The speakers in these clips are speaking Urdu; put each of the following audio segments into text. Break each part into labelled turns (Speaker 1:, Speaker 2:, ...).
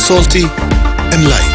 Speaker 1: salty and light.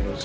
Speaker 2: NOC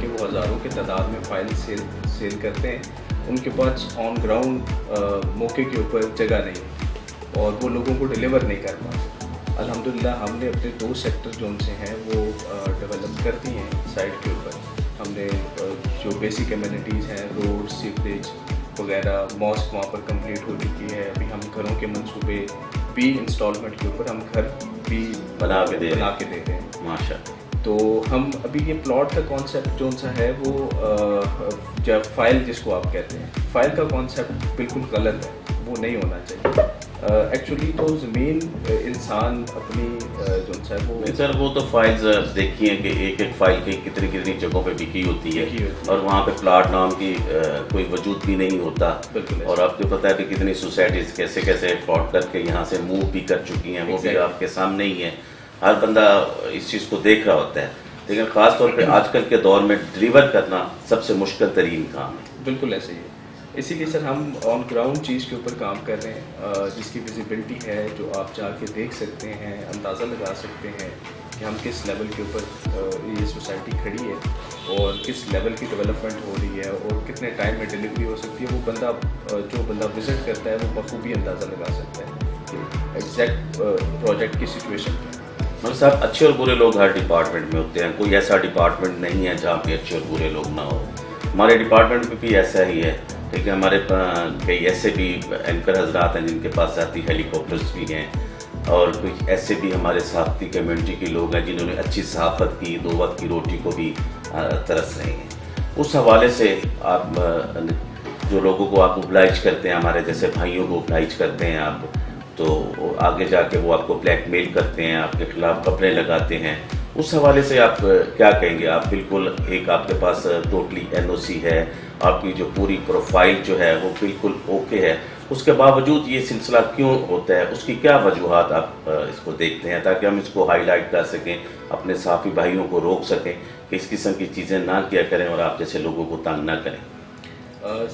Speaker 2: کہ وہ ہزاروں کے تعداد میں فائل سیل کرتے ہیں، ان کے پاس آن گراؤنڈ موقع کے اوپر جگہ نہیں ہے اور وہ لوگوں کو ڈیلیور نہیں کر پاتے۔ الحمدللہ ہم نے اپنے 2 سیکٹر جو ان سے ہیں وہ ڈیولپ کر دی ہیں سائٹ کے اوپر۔ ہم نے جو بیسک ایمینٹیز ہیں، روڈ، سیوریج وغیرہ، ماسک وہاں پر کمپلیٹ ہو چکی ہے۔ ابھی ہم گھروں کے منصوبے بھی انسٹالمنٹ کے اوپر ہم گھر بھی
Speaker 3: بنا کے دے
Speaker 2: رہے ہیں
Speaker 3: ماشاء۔
Speaker 2: تو ہم ابھی یہ پلاٹ کا کانسیپٹ جو سا ہے وہ جب فائل جس کو آپ کہتے ہیں، فائل کا کانسیپٹ بالکل غلط ہے، وہ نہیں ہونا چاہیے۔ ایکچولی تو زمین انسان اپنی جو سا ہے وہ
Speaker 3: سر وہ تو فائلز دیکھیے کہ ایک ایک فائل کی کتنی جگہوں پہ بکی ہوتی ہے اور وہاں پہ پلاٹ نام کی کوئی وجود بھی نہیں ہوتا، اور آپ کو پتہ ہے کہ کتنی سوسائٹیز کیسے فراڈ کر کے یہاں سے موو بھی کر چکی ہیں، وہ بھی آپ کے سامنے ہی ہے، ہر بندہ اس چیز کو دیکھ رہا ہوتا ہے۔ لیکن خاص طور پہ آج کل کے دور میں ڈلیور کرنا سب سے مشکل ترین کام ہے۔
Speaker 2: بالکل ایسے ہی ہے، اسی لیے سر ہم آن گراؤنڈ چیز کے اوپر کام کر رہے ہیں، جس کی ویزیبلٹی ہے، جو آپ جا کے دیکھ سکتے ہیں، اندازہ لگا سکتے ہیں کہ ہم کس لیول کے اوپر یہ سوسائٹی کھڑی ہے اور کس لیول کی ڈیولپمنٹ ہو رہی ہے اور کتنے ٹائم میں ڈلیوری ہو سکتی ہے۔ وہ جو بندہ وزٹ کرتا ہے وہ بخوبی اندازہ لگا سکتا ہے کہ ایگزیکٹ پروجیکٹ کی سچویشن کیا ہے۔
Speaker 3: مگر صاحب اچھے اور برے لوگ ہر ڈپارٹمنٹ میں ہوتے ہیں، کوئی ایسا ڈپارٹمنٹ نہیں ہے جہاں پہ اچھے اور برے لوگ نہ ہو۔ ہمارے ڈپارٹمنٹ میں بھی ایسا ہی ہے، لیکن ہمارے کئی ایسے بھی اینکر حضرات ہیں جن کے پاس ذاتی ہیلی کاپٹرز بھی ہیں، اور کچھ ایسے بھی ہمارے صحافتی کمیونٹی کے لوگ ہیں جنہوں نے اچھی صحافت کی، 2 وقت کی روٹی کو بھی ترس رہے ہیں۔ اس حوالے سے آپ جو لوگوں کو آپ اوبلائج کرتے ہیں، ہمارے جیسے بھائیوں کو اوبلائج کرتے ہیں آپ، تو آگے جا کے وہ آپ کو بلیک میل کرتے ہیں، آپ کے خلاف خبریں لگاتے ہیں، اس حوالے سے آپ کیا کہیں گے؟ آپ بالکل ایک آپ کے پاس ٹوٹلی NOC ہے، آپ کی جو پوری پروفائل جو ہے وہ بالکل اوکے ہے، اس کے باوجود یہ سلسلہ کیوں ہوتا ہے؟ اس کی کیا وجوہات آپ اس کو دیکھتے ہیں تاکہ ہم اس کو ہائی لائٹ کر سکیں، اپنے صحافی بھائیوں کو روک سکیں کہ اس قسم کی چیزیں نہ کیا کریں اور آپ جیسے لوگوں کو تنگ نہ کریں؟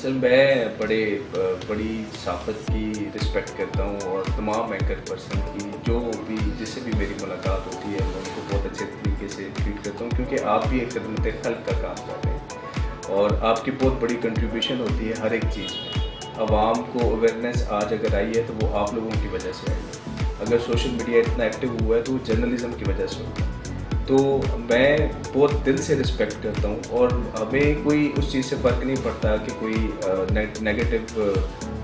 Speaker 2: سر میں بڑی صحافت کی رسپیکٹ کرتا ہوں اور تمام اینکر پرسن کی جو بھی جس سے بھی میری ملاقات ہوتی ہے میں ان کو بہت اچھے طریقے سے ٹریٹ کرتا ہوں، کیونکہ آپ بھی ایک خدمت خلق کا کام کر رہے ہیں اور آپ کی بہت بڑی کنٹریبیوشن ہوتی ہے ہر ایک چیز میں۔ عوام کو اویئرنیس آج اگر آئی ہے تو وہ آپ لوگوں کی وجہ سے آئی ہے، اگر سوشل میڈیا اتنا ایکٹیو ہوا ہے تو وہ جرنلزم کی وجہ سے ہوا ہے۔ تو میں بہت دل سے رسپیکٹ کرتا ہوں اور ہمیں کوئی اس چیز سے فرق نہیں پڑتا کہ کوئی نیگیٹو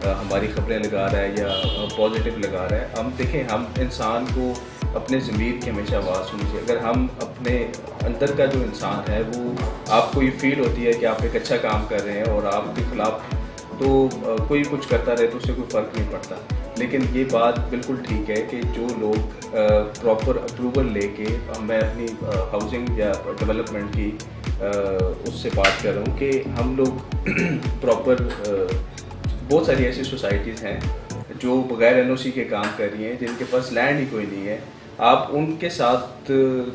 Speaker 2: ہماری خبریں لگا رہا ہے یا پازیٹیو لگا رہا ہے۔ ہم دیکھیں، ہم انسان کو اپنے ضمیر کی ہمیشہ آواز سننی چاہیے۔ اگر ہم اپنے اندر کا جو انسان ہے وہ آپ کو یہ فیل ہوتی ہے کہ آپ ایک اچھا کام کر رہے ہیں اور آپ کے خلاف تو کوئی کچھ کرتا رہے تو اس سے کوئی فرق نہیں پڑتا، لیکن یہ بات بالکل ٹھیک ہے کہ جو لوگ پراپر اپروول لے کے، میں اپنی ہاؤسنگ یا ڈیولپمنٹ کی اس سے بات کر رہا ہوں کہ ہم لوگ پراپر بہت ساری ایسی سوسائٹیز ہیں جو بغیر NOC کے کام کر رہی ہیں، جن کے پاس لینڈ ہی کوئی نہیں ہے۔ آپ ان کے ساتھ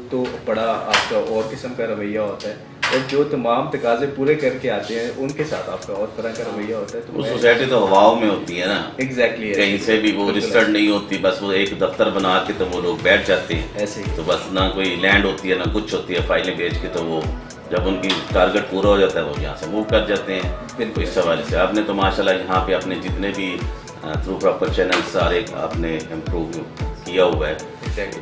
Speaker 2: تو بڑا آپ کا اور قسم کا رویہ ہوتا ہے، اور جو تمام تقاضے پورے کر کے آتے ہیں ان کے ساتھ آپ کا اور طرح کا رویہ ہوتا ہے۔
Speaker 3: وہ سوسائٹی تو ہواؤں میں ہوتی ہے نا،
Speaker 2: ایگزیکٹلی،
Speaker 3: کہیں سے بھی وہ رجسٹرڈ نہیں ہوتی، بس وہ ایک دفتر بنا کے تو وہ لوگ بیٹھ جاتے ہیں
Speaker 2: ایسے ہی۔
Speaker 3: تو بس نہ کوئی لینڈ ہوتی ہے نہ کچھ ہوتی ہے، فائلیں بھیج کے تو وہ جب ان کی ٹارگٹ پورا ہو جاتا ہے وہ یہاں سے موو کر جاتے ہیں۔ بالکل اس حوالے سے آپ نے تو ماشاءاللہ یہاں پہ اپنے جتنے بھی تھرو پراپر چینل سارے آپ نے امپروو کیا ہوا ہے،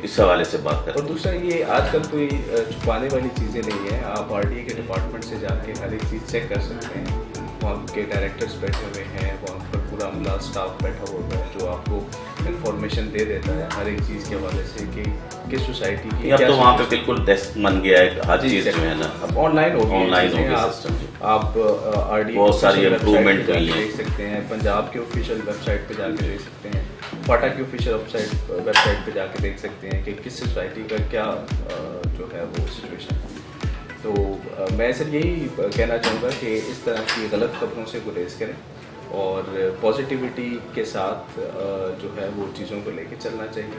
Speaker 3: اس حوالے سے بات کریں۔
Speaker 2: اور دوسرا یہ آج کل کوئی چھپانے والی چیزیں نہیں ہیں، آپ RTA کے ڈپارٹمنٹ سے جا کے ہر ایک چیز چیک کر سکتے ہیں، وہاں کے ڈائریکٹرز بیٹھے ہوئے ہیں، وہاں پر پورا عملہ اسٹاف بیٹھا ہوا ہے جو آپ کو انفارمیشن دے دیتا ہے ہر ایک چیز کے حوالے سے کہ کس سوسائٹی کی۔
Speaker 3: اب تو وہاں پہ بالکل ڈیسک بن گیا ہے، ہر چیز جو ہے نا
Speaker 2: اب آن لائن ہو گیا
Speaker 3: سسٹم،
Speaker 2: آپ RTA
Speaker 3: بہت ساری امپروومنٹ
Speaker 2: دیکھ سکتے ہیں، پنجاب کے آفیشیل ویب سائٹ پہ جا کے دیکھ سکتے ہیں، فاٹا کی آفیشیل ویب سائٹ پہ جا کے دیکھ سکتے ہیں کہ کس سوسائٹی کا کیا جو ہے وہ سچویشن ہے۔ تو میں سر یہی کہنا چاہوں گا کہ اس طرح کی غلط خبروں سے گریز کریں اور پازیٹیوٹی کے ساتھ جو ہے وہ چیزوں کو لے کے چلنا چاہیے،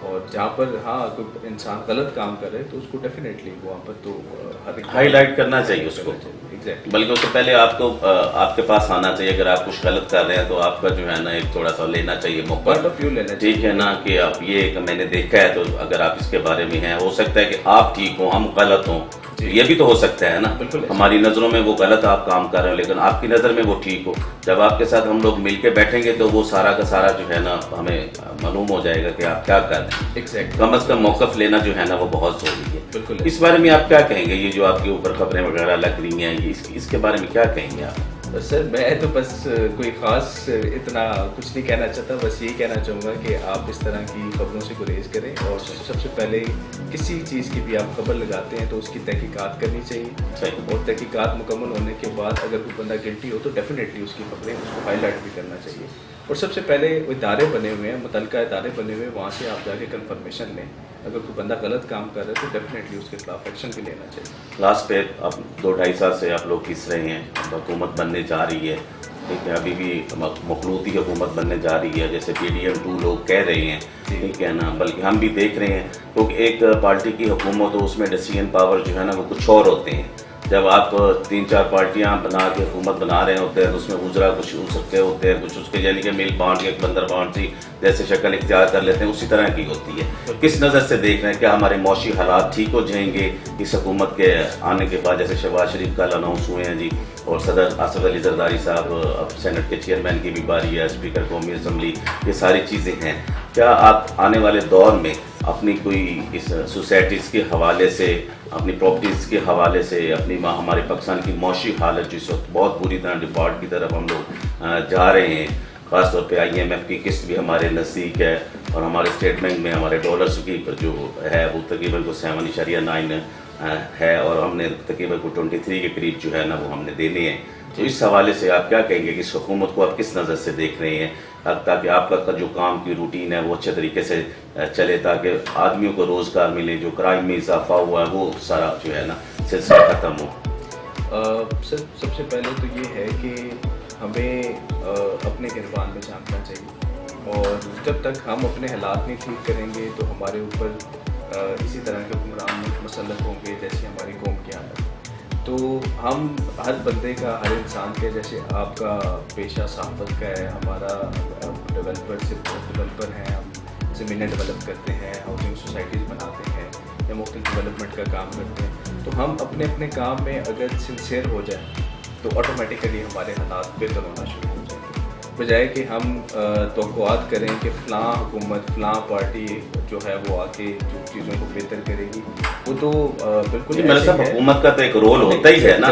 Speaker 2: اور جہاں پر ہاں کوئی انسان غلط کام کر رہے تو اس کو ڈیفینیٹلی وہاں پر تو
Speaker 3: ہائی لائٹ کرنا چاہیے اس کو۔
Speaker 2: ایگزیکٹلی.
Speaker 3: بلکہ اس سے پہلے آپ کو آپ کے پاس آنا چاہیے. اگر آپ کچھ غلط کر رہے ہیں تو آپ کا جو ہے نا ایک تھوڑا سا لینا چاہیے موقع,
Speaker 2: پوائنٹ آف ویو لینا چاہیے.
Speaker 3: ٹھیک ہے نا, کہ آپ یہ کہ میں نے دیکھا ہے, تو اگر آپ اس کے بارے میں ہیں, ہو سکتا ہے کہ آپ ٹھیک ہوں ہم غلط ہوں, یہ بھی تو ہو سکتا ہے نا. ہماری نظروں میں وہ غلط آپ کام کر رہے ہو لیکن آپ کی نظر میں وہ ٹھیک ہو. جب آپ کے ساتھ ہم لوگ مل کے بیٹھیں گے تو وہ سارا کا سارا جو ہے نا ہمیں معلوم ہو جائے گا کہ آپ کیا کر رہے ہیں. کم از کم موقف لینا جو ہے نا وہ بہت ضروری ہے.
Speaker 2: بالکل.
Speaker 3: اس بارے میں آپ کیا کہیں گے؟ یہ جو آپ کے اوپر خبریں وغیرہ لگ رہی ہیں, یہ اس کے بارے میں کیا کہیں گے آپ؟
Speaker 2: سر میں تو بس کوئی خاص اتنا کچھ نہیں کہنا چاہتا, بس یہی کہنا چاہوں گا کہ آپ اس طرح کی خبروں سے گریز کریں, اور سب سے پہلے کسی چیز کی بھی آپ خبر لگاتے ہیں تو اس کی تحقیقات کرنی چاہیے, اور تحقیقات مکمل ہونے کے بعد اگر کوئی بندہ گلٹی ہو تو ڈیفینیٹلی اس کی خبریں اس کو ہائی لائٹ بھی کرنا چاہیے. اور سب سے پہلے ادارے بنے ہوئے ہیں, متعلقہ ادارے بنے ہوئے ہیں, وہاں سے آپ جا کے کنفرمیشن لیں. اگر کوئی بندہ غلط کام کر رہا ہے تو ڈیفینیٹلی اس کے خلاف ایکشن بھی لینا چاہیے.
Speaker 3: لاسٹ پہ اب 2-2.5 سال سے آپ لوگ کس رہے ہیں, حکومت بننے جا رہی ہے, ٹھیک ہے, ابھی بھی مخلوطی حکومت بننے جا رہی ہے جیسے PDM2 لوگ کہہ رہے ہیں, ٹھیک ہے نا, بلکہ ہم بھی دیکھ رہے ہیں کیونکہ ایک پارٹی کی حکومت ہو اس میں ڈیسیژن پاور جو ہے نا وہ کچھ اور ہوتے ہیں. جب آپ 3-4 پارٹیاں بنا کے حکومت بنا رہے ہوتے ہیں تو اس میں وزراء کچھ ہو سکتے ہوتے ہیں, کچھ اس کے یعنی کہ مل بانٹ کے بندر بانٹ سی جیسے شکل اختیار کر لیتے ہیں, اسی طرح کی ہوتی ہے. کس نظر سے دیکھ رہے ہیں, کیا ہمارے معاشی حالات ٹھیک ہو جائیں گے اس حکومت کے آنے کے بعد؟ جیسے شہباز شریف کل اناؤنس ہوئے ہیں جی, اور صدر اسد علی زرداری صاحب اب سینٹ کے چیئرمین کی بھی باری ہے, اسپیکر قومی اسمبلی, یہ ساری چیزیں ہیں. کیا آپ آنے والے دور میں اپنی کوئی اس سوسائٹیز کے حوالے سے, اپنی پراپرٹیز کے حوالے سے, اپنی ہمارے پاکستان کی معاشی حالت جس وقت بہت بری طرح ڈیفالٹ کی طرف ہم لوگ جا رہے ہیں, خاص طور پہ IMF کی قسط بھی ہمارے نزدیک ہے, اور ہمارے اسٹیٹ بینک میں ہمارے ڈالرز کی جو ہے وہ تقریباً کو 7.9 ہے, اور ہم نے تقریباً کو 23 کے قریب جو ہے نا وہ ہم نے دینے ہیں. تو اس حوالے سے آپ کیا کہیں گے کہ اس حکومت کو آپ کس نظر سے دیکھ رہے ہیں, تاکہ آپ کا جو کام کی روٹین ہے وہ اچھے طریقے سے چلے, تاکہ آدمیوں کو روزگار ملے, جو کرائم میں اضافہ ہوا ہے وہ سارا جو ہے نا سلسلہ ختم ہو؟
Speaker 2: سب سے پہلے تو یہ ہے کہ ہمیں اپنے گربان میں جھانکنا چاہیے, اور جب تک ہم اپنے حالات نہیں ٹھیک کریں گے تو ہمارے اوپر اسی طرح کے حکمران مسلط ہوں گے جیسے ہماری قوم کی حالت. تو ہم ہر بندے کا, ہر انسان کے, جیسے آپ کا پیشہ صحافت کا ہے, ہمارا ڈیولپر ہیں, ہم زمینیں ڈیولپ کرتے ہیں, ہاؤسنگ سوسائٹیز بناتے ہیں, یا مختلف ڈیولپمنٹ کا کام کرتے ہیں, تو ہم اپنے اپنے کام میں اگر سنسیئر ہو جائیں تو آٹومیٹیکلی ہمارے حالات بہتر ہونا شروع ہو جائیں گے, بجائے کہ ہم توقعات کریں کہ فلاں حکومت, فلاں پارٹی جو ہے وہ آ کے جو چیزوں کو بہتر کرے گی. وہ تو بالکل
Speaker 3: میرے صاحب حکومت کا تو ایک رول ہوتا ہی ہے نا.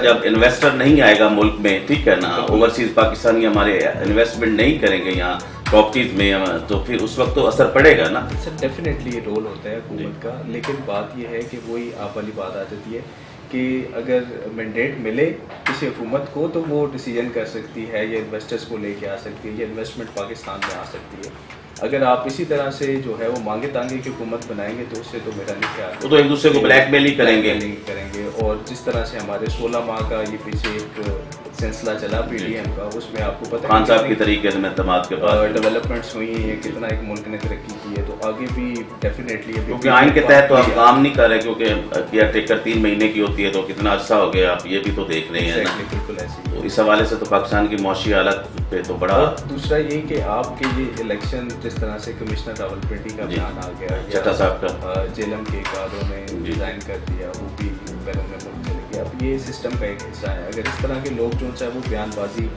Speaker 3: جب انویسٹر نہیں آئے گا ملک میں, ٹھیک ہے نا, اوورسیز پاکستانی ہمارے انویسٹمنٹ نہیں کریں گے یہاں پراپرٹیز میں, تو پھر اس وقت تو اثر پڑے گا نا.
Speaker 2: سر ڈیفینیٹلی یہ رول ہوتا ہے حکومت کا, لیکن بات یہ ہے کہ وہی آپ والی بات آ جاتی ہے کہ اگر مینڈیٹ ملے کسی حکومت کو تو وہ ڈیسیژن کر سکتی ہے, یا انویسٹرز کو لے کے آ سکتی ہے, یا انویسٹمنٹ پاکستان میں آ سکتی ہے. اگر آپ اسی طرح سے جو ہے وہ مانگے تانگے کی حکومت بنائیں گے تو اس سے تو میرا نہیں خیال,
Speaker 3: وہ تو ایک دوسرے کو بلیک میل ہی کریں گے.
Speaker 2: اور جس طرح سے ہمارے 16 ماہ کا یہ پیچھے ایک سلسلہ چلا PDM کا, اس میں آپ کو پتہ
Speaker 3: خان صاحب کی طریقے سے اعتماد کے بعد
Speaker 2: ڈیولپمنٹس ہوئی ہیں, کتنا ایک ملک نے ترقی کی ہے, تو آگے بھی ڈیفینیٹلی,
Speaker 3: کیونکہ آئین کے تحت تو آپ کام نہیں کر رہے, کیونکہ کیئر ٹیکر 3 مہینے کی ہوتی ہے, تو کتنا عرصہ ہو گیا, آپ یہ بھی تو دیکھ رہے ہیں نا.
Speaker 2: بالکل ایسے.
Speaker 3: تو اس حوالے سے تو پاکستان کی معاشی حالت پہ تو بڑا.
Speaker 2: دوسرا یہ کہ آپ کے یہ الیکشن جس طرح سے کمشنر راولپنڈی کا بیان آ گیا,
Speaker 3: چٹا صاحب کا
Speaker 2: جیلم کے کادروں نے ڈیزائن کر دیا, وہ بھی بیرون ملک چلے گیا. اب یہ سسٹم کا ایک حصہ ہے. اگر اس طرح کے لوگ جو چاہے وہ بیان بازی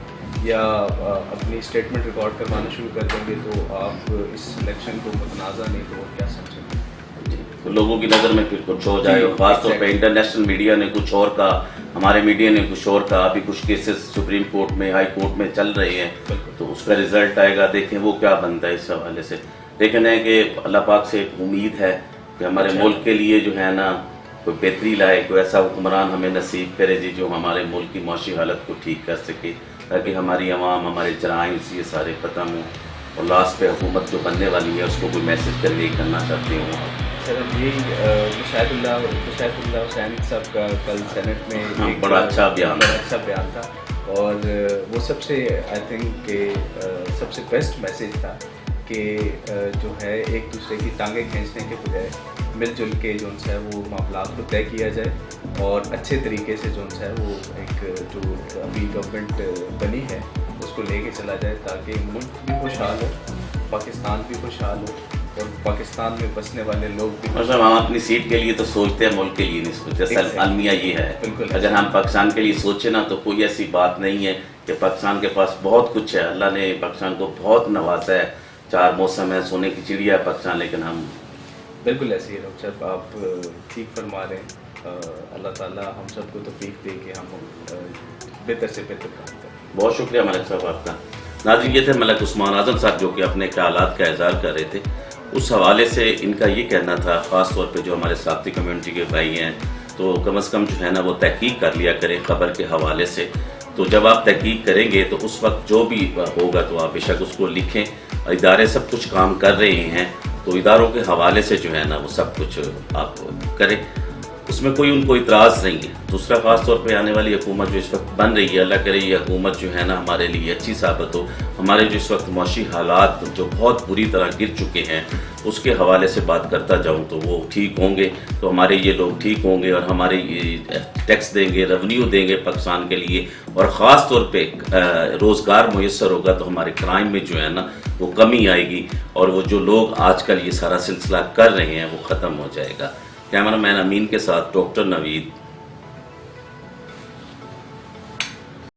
Speaker 2: یا اپنی اسٹیٹمنٹ ریکارڈ کروانا شروع کر دیں گے تو آپ اس الیکشن کو متنازع نہیں تو کیا سمجھیں گے.
Speaker 3: تو لوگوں کی نظر میں پھر کچھ ہو جائے, اور خاص طور پہ انٹرنیشنل میڈیا نے کچھ اور کہا, ہمارے میڈیا نے کچھ اور کہا. ابھی کچھ کیسز سپریم کورٹ میں, ہائی کورٹ میں چل رہے ہیں, تو اس کا رزلٹ آئے گا, دیکھیں وہ کیا بنتا ہے. اس حوالے سے لیکن ہے کہ اللہ پاک سے ایک امید ہے کہ ہمارے ملک کے لیے جو ہے نا کوئی بہتری لائے, کوئی ایسا حکمران ہمیں نصیب کرے جی جو ہمارے ملک کی معاشی حالت کو ٹھیک کر سکے, تاکہ ہماری عوام, ہمارے جرائم یہ سارے ختم ہوں, اور لاسٹ پہ حکومت جو بننے والی ہے اس کو کوئی میسج کنوے کرنا چاہتے ہوں.
Speaker 2: سر یہی مشاہد اللہ حسین صاحب کا کل سینٹ میں
Speaker 3: بڑا اچھا بیان
Speaker 2: تھا, اور وہ سب سے آئی تھنک کہ سب سے بیسٹ میسیج تھا کہ جو ہے ایک دوسرے کی ٹانگیں کھینچنے کے بجائے مل جل کے جو ہے وہ معاملات کو طے کیا جائے اور اچھے طریقے سے جو ہے وہ ایک جو ابھی گورنمنٹ بنی ہے اس کو لے کے چلا جائے تاکہ ملک بھی خوشحال ہو، پاکستان بھی خوشحال ہو اور پاکستان میں بسنے والے لوگ بھی
Speaker 3: مطلب ہم اپنی سیٹ کے لیے تو سوچتے ہیں، ملک کے لیے نہیں سوچتے. اصل المیہ یہ ہے.
Speaker 2: بالکل.
Speaker 3: اگر ہم پاکستان کے لیے سوچیں نا تو کوئی ایسی بات نہیں ہے کہ پاکستان کے پاس بہت کچھ ہے. اللہ نے پاکستان کو بہت نوازا ہے، 4 موسم ہے، سونے کی چڑیا ہے پاکستان، لیکن ہم
Speaker 2: بالکل ایسے ہی ڈاکٹر صاحب آپ ٹھیک فرما رہے ہیں. اللہ تعالیٰ ہم سب کو توفیق دے کہ ہم بہتر سے بہتر کام کریں.
Speaker 3: بہت شکریہ ملک صاحب آپ کا. ناظرین، یہ تھے ملک عثمان اعظم صاحب جو کہ اپنے خیالات کا اظہار کر رہے تھے. اس حوالے سے ان کا یہ کہنا تھا، خاص طور پہ جو ہمارے ساتھی کمیونٹی کے بھائی ہیں تو کم از کم جو ہے نا وہ تحقیق کر لیا کریں خبر کے حوالے سے. تو جب آپ تحقیق کریں گے تو اس وقت جو بھی ہوگا تو آپ بے شک اس کو لکھیں. ادارے سب کچھ کام کر رہے ہیں تو اداروں کے حوالے سے جو ہے نا وہ سب کچھ آپ کریں، اس میں کوئی ان کو اعتراض نہیں ہے. دوسرا، خاص طور پہ آنے والی حکومت جو اس وقت بن رہی ہے، اللہ کرے یہ حکومت جو ہے نا ہمارے لیے اچھی ثابت ہو. ہمارے جو اس وقت معاشی حالات جو بہت بری طرح گر چکے ہیں اس کے حوالے سے بات کرتا جاؤں تو وہ ٹھیک ہوں گے تو ہمارے یہ لوگ ٹھیک ہوں گے اور ہمارے یہ ٹیکس دیں گے، ریونیو دیں گے پاکستان کے لیے، اور خاص طور پہ روزگار میسر ہوگا تو ہمارے کرائم میں جو ہے نا وہ کمی آئے گی اور وہ جو لوگ آج کل یہ سارا سلسلہ کر رہے ہیں وہ ختم ہو جائے گا. کیمرہ مین امین کے ساتھ ڈاکٹر نوید.